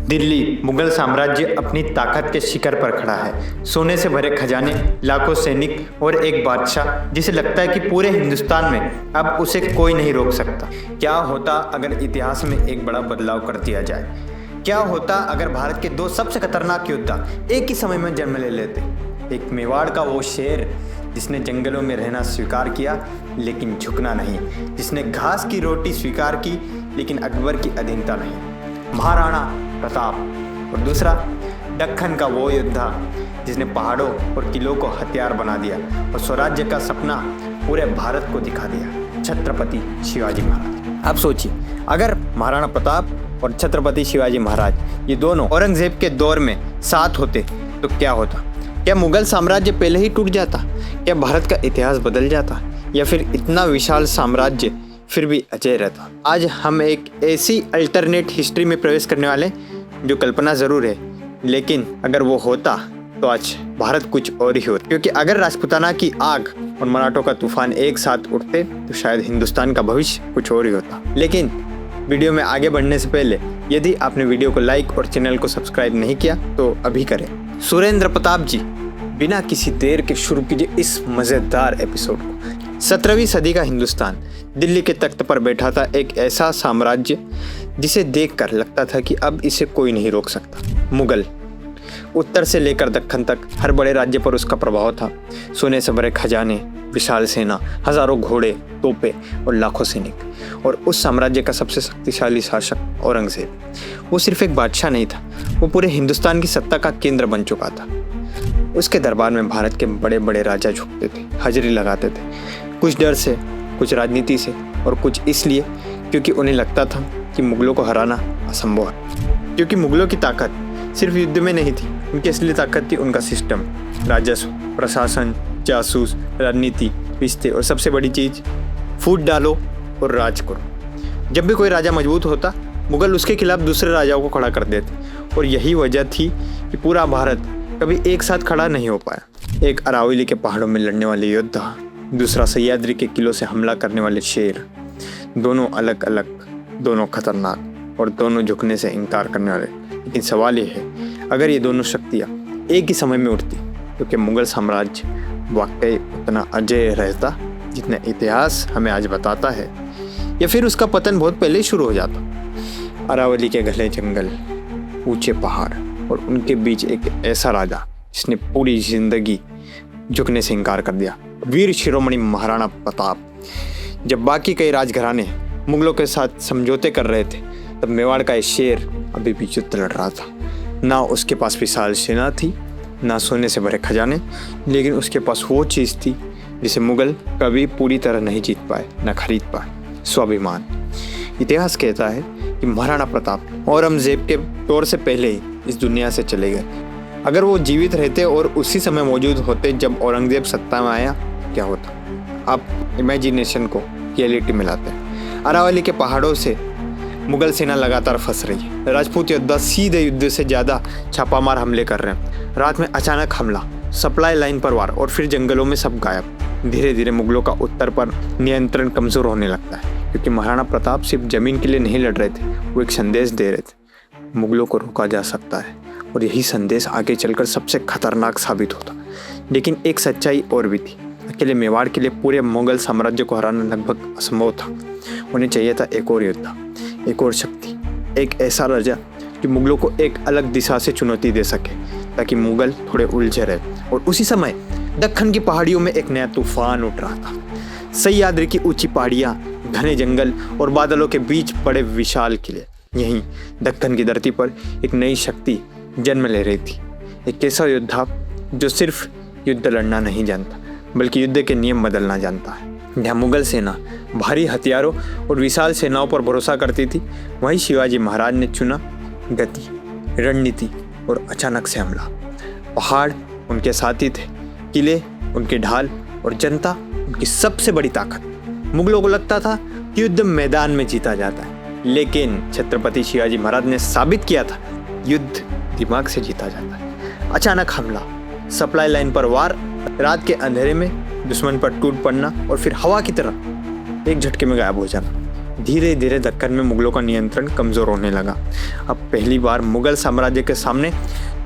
दिल्ली मुगल साम्राज्य अपनी ताकत के शिखर पर खड़ा है। सोने से भरे खजाने, लाखों सैनिक और एक बादशाह जिसे लगता है कि पूरे हिंदुस्तान में अब उसे कोई नहीं रोक सकता। क्या होता अगर इतिहास में एक बड़ा बदलाव कर दिया जाए? क्या होता अगर भारत के दो सबसे खतरनाक योद्धा एक ही समय में जन्म ले लेते? एक मेवाड़ का वो शेर जिसने जंगलों में रहना स्वीकार किया लेकिन झुकना नहीं, जिसने घास की रोटी स्वीकार की लेकिन अकबर की अधीनता नहीं, महाराणा प्रताप। और दूसरा दक्खन का वो योद्धा जिसने पहाड़ों और किलों को हथियार बना दिया और स्वराज्य का सपना पूरे भारत को दिखा दिया, छत्रपति शिवाजी महाराज। अब सोचिए, अगर महाराणा प्रताप और छत्रपति शिवाजी महाराज ये दोनों औरंगजेब के दौर में साथ होते तो क्या होता? क्या मुगल साम्राज्य पहले ही टूट जाता? क्या भारत का इतिहास बदल जाता? या फिर इतना विशाल साम्राज्य फिर भी अजय रहता? आज हम एक ऐसी अल्टरनेट हिस्ट्री में प्रवेश करने वाले जो कल्पना ज़रूर है, लेकिन अगर वो होता तो आज भारत कुछ और ही होता। क्योंकि अगर राजपूताना की आग और मराठों का तूफान एक साथ उठते तो शायद हिंदुस्तान का भविष्य कुछ और ही होता। लेकिन वीडियो में आगे बढ़ने से पहले यदि आपने वीडियो को लाइक और चैनल को सब्सक्राइब नहीं किया तो अभी करें। सुरेंद्र प्रताप जी, बिना किसी देर के शुरू कीजिए इस मज़ेदार एपिसोड को। 17वीं सदी का हिंदुस्तान दिल्ली के तख्त पर बैठा था एक ऐसा साम्राज्य जिसे देखकर लगता था कि अब इसे कोई नहीं रोक सकता। मुगल, उत्तर से लेकर दक्खन तक हर बड़े राज्य पर उसका प्रभाव था। सोने से भरे खजाने, विशाल सेना, हजारों घोड़े, तोपे और लाखों सैनिक। और उस साम्राज्य का सबसे शक्तिशाली शासक औरंगजेब, वो सिर्फ एक बादशाह नहीं था, वो पूरे हिंदुस्तान की सत्ता का केंद्र बन चुका था। उसके दरबार में भारत के बड़े बड़े राजा झुकते थे, हाजिरी लगाते थे, कुछ डर से, कुछ राजनीति से और कुछ इसलिए क्योंकि उन्हें लगता था कि मुगलों को हराना असंभव है। क्योंकि मुगलों की ताकत सिर्फ युद्ध में नहीं थी, उनकी असली ताकत थी उनका सिस्टम, राजस्व, प्रशासन, जासूस, राजनीति, रिश्ते और सबसे बड़ी चीज़, फूट डालो और राज करो। जब भी कोई राजा मजबूत होता, मुगल उसके खिलाफ दूसरे राजाओं को खड़ा कर देते और यही वजह थी कि पूरा भारत कभी एक साथ खड़ा नहीं हो पाया। एक अरावली के पहाड़ों में लड़ने वाले योद्धा, दूसरा सह्याद्री के किलों से हमला करने वाले शेर, दोनों अलग अलग, दोनों खतरनाक और दोनों झुकने से इनकार करने वाले। लेकिन सवाल ये है, अगर ये दोनों शक्तियाँ एक ही समय में उठती तो क्या मुगल साम्राज्य वाकई उतना अजय रहता जितना इतिहास हमें आज बताता है, या फिर उसका पतन बहुत पहले ही शुरू हो जाता? अरावली के घने जंगल, ऊंचे पहाड़ और उनके बीच एक ऐसा राजा जिसने पूरी जिंदगी झुकने से इनकार कर दिया, वीर शिरोमणि महाराणा प्रताप। जब बाकी कई राजघराने मुगलों के साथ समझौते कर रहे थे, तब मेवाड़ का एक शेर अभी भी युद्ध लड़ रहा था। ना उसके पास विशाल सेना थी, ना सोने से भरे खजाने, लेकिन उसके पास वो चीज़ थी जिसे मुगल कभी पूरी तरह नहीं जीत पाए, न खरीद पाए, स्वाभिमान। इतिहास कहता है कि महाराणा प्रताप औरंगजेब के दौर से पहले ही इस दुनिया से चले गए। अगर वो जीवित रहते और उसी समय मौजूद होते जब औरंगजेब सत्ता में आया, क्या होता? आप इमेजिनेशन को रियलिटी में लाते हैं। अरावली के पहाड़ों से मुगल सेना लगातार फंस रही है। राजपूत योद्धा सीधे युद्ध से ज़्यादा छापामार हमले कर रहे हैं। रात में अचानक हमला, सप्लाई लाइन पर वार और फिर जंगलों में सब गायब। धीरे धीरे मुगलों का उत्तर पर नियंत्रण कमज़ोर होने लगता है, क्योंकि महाराणा प्रताप सिर्फ जमीन के लिए नहीं लड़ रहे थे, वो एक संदेश दे रहे थे, मुगलों को रोका जा सकता है। और यही संदेश आगे चलकर सबसे खतरनाक साबित होता। लेकिन एक सच्चाई और भी थी, अकेले मेवाड़ के लिए पूरे मुगल साम्राज्य को हराना लगभग असंभव था। उन्हें चाहिए था एक और योद्धा, एक और शक्ति, एक ऐसा राजा जो मुगलों को एक अलग दिशा से चुनौती दे सके, ताकि मुगल थोड़े उलझे रहे। और उसी समय दक्खन की पहाड़ियों में एक नया तूफान उठ रहा था। सह्याद्री की ऊंची पहाड़ियाँ, घने जंगल और बादलों के बीच बड़े विशाल किले। यहीं दक्खन की धरती पर एक नई शक्ति जन्म ले रही थी। एक ऐसा योद्धा जो सिर्फ युद्ध लड़ना नहीं जानता, बल्कि युद्ध के नियम बदलना जानता है। जहाँ मुगल सेना भारी हथियारों और विशाल सेनाओं पर भरोसा करती थी, वहीं शिवाजी महाराज ने चुना गति, रणनीति और अचानक से हमला। पहाड़ उनके साथी थे, किले उनके ढाल और जनता उनकी सबसे बड़ी ताकत। मुगलों को लगता था कि युद्ध मैदान में जीता जाता है, लेकिन छत्रपति शिवाजी महाराज ने साबित किया था युद्ध दिमाग से जीता जाता है। अचानक हमला, सप्लाई लाइन पर वार, रात के अंधेरे में दुश्मन पर टूट पड़ना और फिर हवा की तरह एक झटके में गायब हो जाना। धीरे धीरे दक्कन में मुगलों का नियंत्रण कमजोर होने लगा। अब पहली बार मुगल साम्राज्य के सामने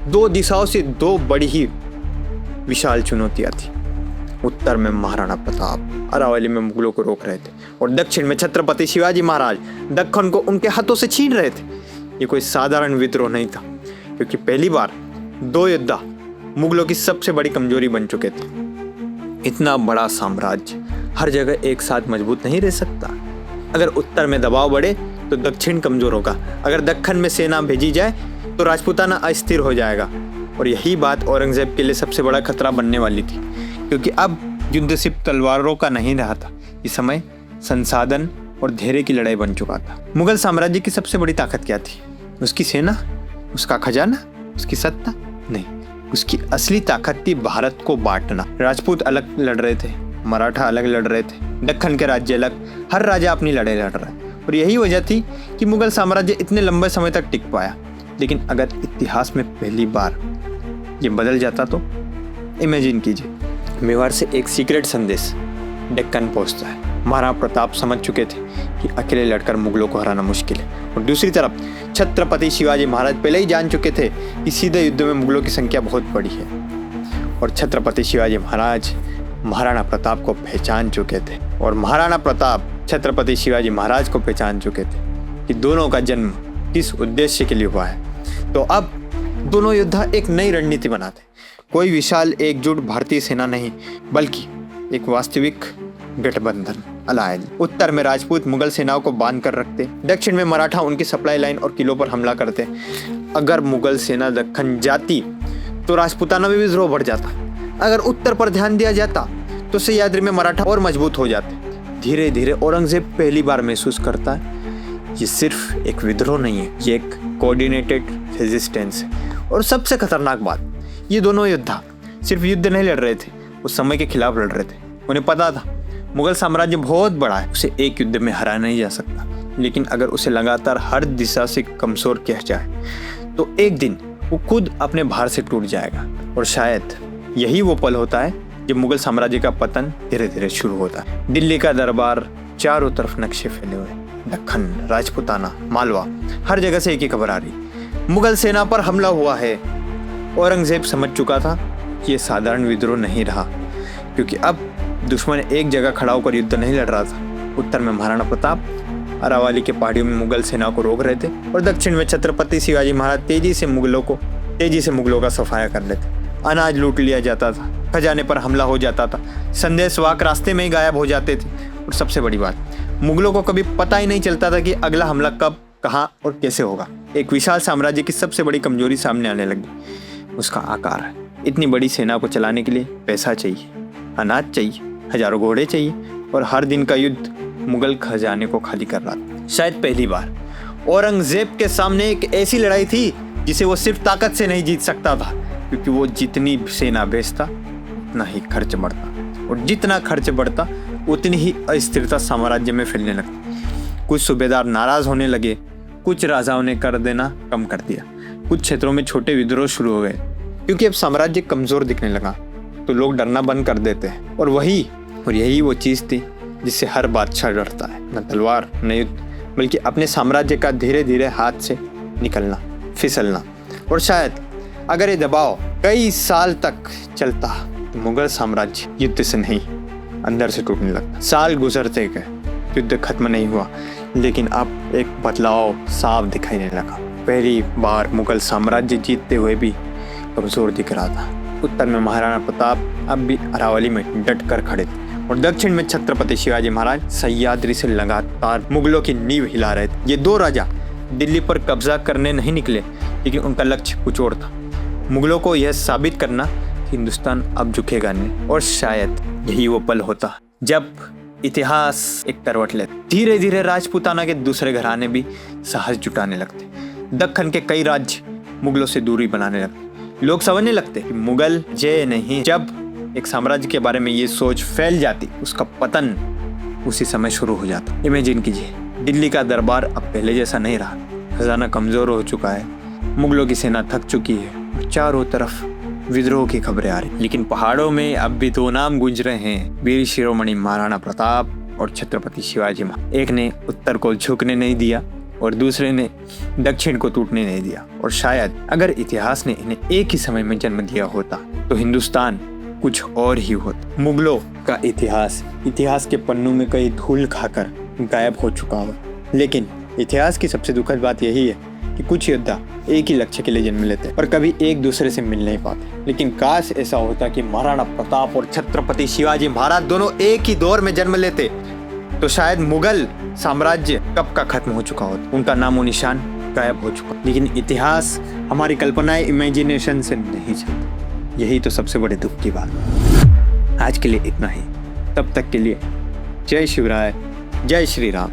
दो दिशाओं से दो बड़ी ही विशाल चुनौतियां थी। उत्तर में महाराणा प्रताप अरावली में मुगलों को रोक रहे थे और दक्षिण में छत्रपति शिवाजी महाराज दक्कन को उनके हाथों से छीन रहे थे। ये कोई साधारण विद्रोह नहीं था, क्योंकि पहली बार दो योद्धा मुगलों की सबसे बड़ी कमजोरी बन चुके थे। इतना बड़ा साम्राज्य हर जगह एक साथ मजबूत नहीं रह सकता। अगर उत्तर में दबाव बढ़े तो दक्षिण कमजोर होगा, अगर दक्कन में सेना भेजी जाए तो राजपूताना अस्थिर हो जाएगा। और यही बात औरंगजेब के लिए सबसे बड़ा खतरा बनने वाली थी, क्योंकि अब युद्ध सिर्फ तलवारों का नहीं रहा था, इस समय संसाधन और धैर्य की लड़ाई बन चुका था। मुगल साम्राज्य की सबसे बड़ी ताकत क्या थी? उसकी सेना, उसका खजाना, उसकी सत्ता? नहीं, उसकी असली ताकत थी भारत को बांटना। राजपूत अलग लड़ रहे थे, मराठा अलग लड़ रहे थे, दक्कन के राज्य अलग, हर राजा अपनी लड़ाई लड़ रहा है। और यही वजह थी कि मुगल साम्राज्य इतने लंबे समय तक टिक पाया। लेकिन अगर इतिहास में पहली बार ये बदल जाता तो इमेजिन कीजिए, मेवाड़ से एक सीक्रेट संदेश दक्कन पहुंचता है। महाराणा प्रताप समझ चुके थे कि अकेले लड़कर मुगलों को हराना मुश्किल है, और दूसरी तरफ छत्रपति शिवाजी महाराज पहले ही जान चुके थे कि सीधे युद्ध में मुगलों की संख्या बहुत बड़ी है। और छत्रपति शिवाजी महाराज महाराणा प्रताप को पहचान चुके थे, और महाराणा प्रताप छत्रपति शिवाजी महाराज को पहचान चुके थे कि दोनों का जन्म किस उद्देश्य के लिए हुआ है। तो अब दोनों योद्धा एक नई रणनीति बनाते, कोई विशाल एकजुट भारतीय सेना नहीं, बल्कि एक वास्तविक गठबंधन अलायंस। उत्तर में राजपूत मुगल सेनाओं को बांध कर रखते, दक्षिण में मराठा उनकी सप्लाई लाइन और किलों पर हमला करते। अगर मुगल सेना दक्कन जाती तो राजपूताना में विद्रोह बढ़ जाता, अगर उत्तर पर ध्यान दिया जाता तो सह्याद्री में मराठा और मजबूत हो जाते। धीरे धीरे औरंगजेब पहली बार महसूस करता है ये सिर्फ एक विद्रोह नहीं है, ये एक कोऑर्डिनेटेड रेजिस्टेंस है। और सबसे खतरनाक बात, ये दोनों योद्धा सिर्फ युद्ध नहीं लड़ रहे थे, उस समय के खिलाफ लड़ रहे थे। उन्हें पता था मुगल साम्राज्य बहुत बड़ा है, उसे एक युद्ध में हराया नहीं जा सकता, लेकिन अगर उसे लगातार हर दिशा से कमजोर किया जाए तो एक दिन वो खुद अपने भार से टूट जाएगा। और शायद यही वो पल होता है जब मुगल साम्राज्य का पतन धीरे धीरे शुरू होता है। दिल्ली का दरबार, चारों तरफ नक्शे फैले हुए, दक्कन, राजपूताना, मालवा, हर जगह से एक ही खबर आ रही, मुगल सेना पर हमला हुआ है। औरंगजेब समझ चुका था कि ये साधारण विद्रोह नहीं रहा, क्योंकि अब दुश्मन एक जगह खड़ा होकर युद्ध नहीं लड़ रहा था। उत्तर में महाराणा प्रताप अरावली के पहाड़ियों में मुगल सेना को रोक रहे थे, और दक्षिण में छत्रपति शिवाजी महाराज तेजी से मुगलों का सफाया कर लेते। अनाज लूट लिया जाता था, खजाने पर हमला हो जाता था, संदेशवाहक रास्ते में ही गायब हो जाते थे। और सबसे बड़ी बात, मुगलों को कभी पता ही नहीं चलता था कि अगला हमला कब, कहाँ और कैसे होगा। एक विशाल साम्राज्य की सबसे बड़ी कमजोरी सामने आने लगी, उसका आकार। इतनी बड़ी सेना को चलाने के लिए पैसा चाहिए, अनाज चाहिए, हजारों घोड़े चाहिए, और हर दिन का युद्ध मुगल खजाने को खाली कर रहा था। शायद पहली बार औरंगजेब के सामने एक ऐसी लड़ाई थी जिसे वो सिर्फ ताकत से नहीं जीत सकता था, क्योंकि वो जितनी सेना भेजता उतना ही खर्च बढ़ता, और जितना खर्च बढ़ता उतनी ही अस्थिरता साम्राज्य में फैलने लगती। कुछ सूबेदार नाराज होने लगे, कुछ राजाओं ने कर देना कम कर दिया, कुछ क्षेत्रों में छोटे विद्रोह शुरू हो गए, क्योंकि अब साम्राज्य कमजोर दिखने लगा तो लोग डरना बंद कर देते हैं। और यही वो चीज़ थी जिससे हर बादशाह डरता है, न तलवार न युद्ध, बल्कि अपने साम्राज्य का धीरे धीरे हाथ से निकलना, फिसलना। और शायद अगर ये दबाव कई साल तक चलता तो मुगल साम्राज्य युद्ध से नहीं, अंदर से टूटने लगता। साल गुजरते गए, युद्ध खत्म नहीं हुआ, लेकिन अब एक बदलाव साफ दिखाई देने लगा। पहली बार मुगल साम्राज्य जीतते हुए भी कमजोर दिख रहा था। उत्तर में महाराणा प्रताप अब भी अरावली में डट कर खड़े थे, और दक्षिण में छत्रपति शिवाजी महाराज सह्याद्री से लगातार मुगलों की नींव हिला रहे थे। ये दो राजा दिल्ली पर कब्जा करने नहीं निकले, लेकिन उनका लक्ष्य कुछ और था, मुगलों को यह साबित करना कि हिंदुस्तान अब झुकेगा नहीं। और शायद यही वो पल होता जब इतिहास एक करवट लेता। धीरे धीरे राजपूताना के दूसरे घराने भी साहस जुटाने लगते, दक्कन के कई राज्य मुगलों से दूरी बनाने लगते। लोग समझने लगते कि मुगल जय नहीं, जब एक साम्राज्य के बारे में ये सोच फैल जाती, उसका पतन उसी समय शुरू हो जाता। इमेजिन कीजिए, दिल्ली का दरबार अब पहले जैसा नहीं रहा, खजाना कमजोर हो चुका है, मुगलों की सेना थक चुकी है, चारों तरफ विद्रोह की खबरें आ रही, लेकिन पहाड़ों में अब भी दो नाम गूंज रहे हैं, वीर शिरोमणि महाराणा प्रताप और छत्रपति शिवाजी महाराज। एक ने उत्तर को झुकने नहीं दिया और दूसरे ने दक्षिण को टूटने नहीं दिया। और शायद अगर इतिहास ने इन्हें एक ही समय में जन्म दिया होता तो हिंदुस्तान कुछ और ही होता। मुगलों का इतिहास के पन्नों में कई धूल खाकर गायब हो चुका हो, लेकिन इतिहास की सबसे दुखद बात यही है कि कुछ योद्धा एक ही लक्ष्य के लिए जन्म लेते और कभी एक दूसरे से मिल नहीं पाते। लेकिन काश ऐसा होता कि महाराणा प्रताप और छत्रपति शिवाजी महाराज दोनों एक ही दौर में जन्म लेते तो शायद मुगल साम्राज्य कब का खत्म हो चुका होता, उनका नामो निशान गायब हो चुका। लेकिन इतिहास हमारी कल्पनाएं, इमेजिनेशन से नहीं चलता। यही तो सबसे बड़े दुख की बात। आज के लिए इतना ही, तब तक के लिए जय शिवराय, जय श्री राम।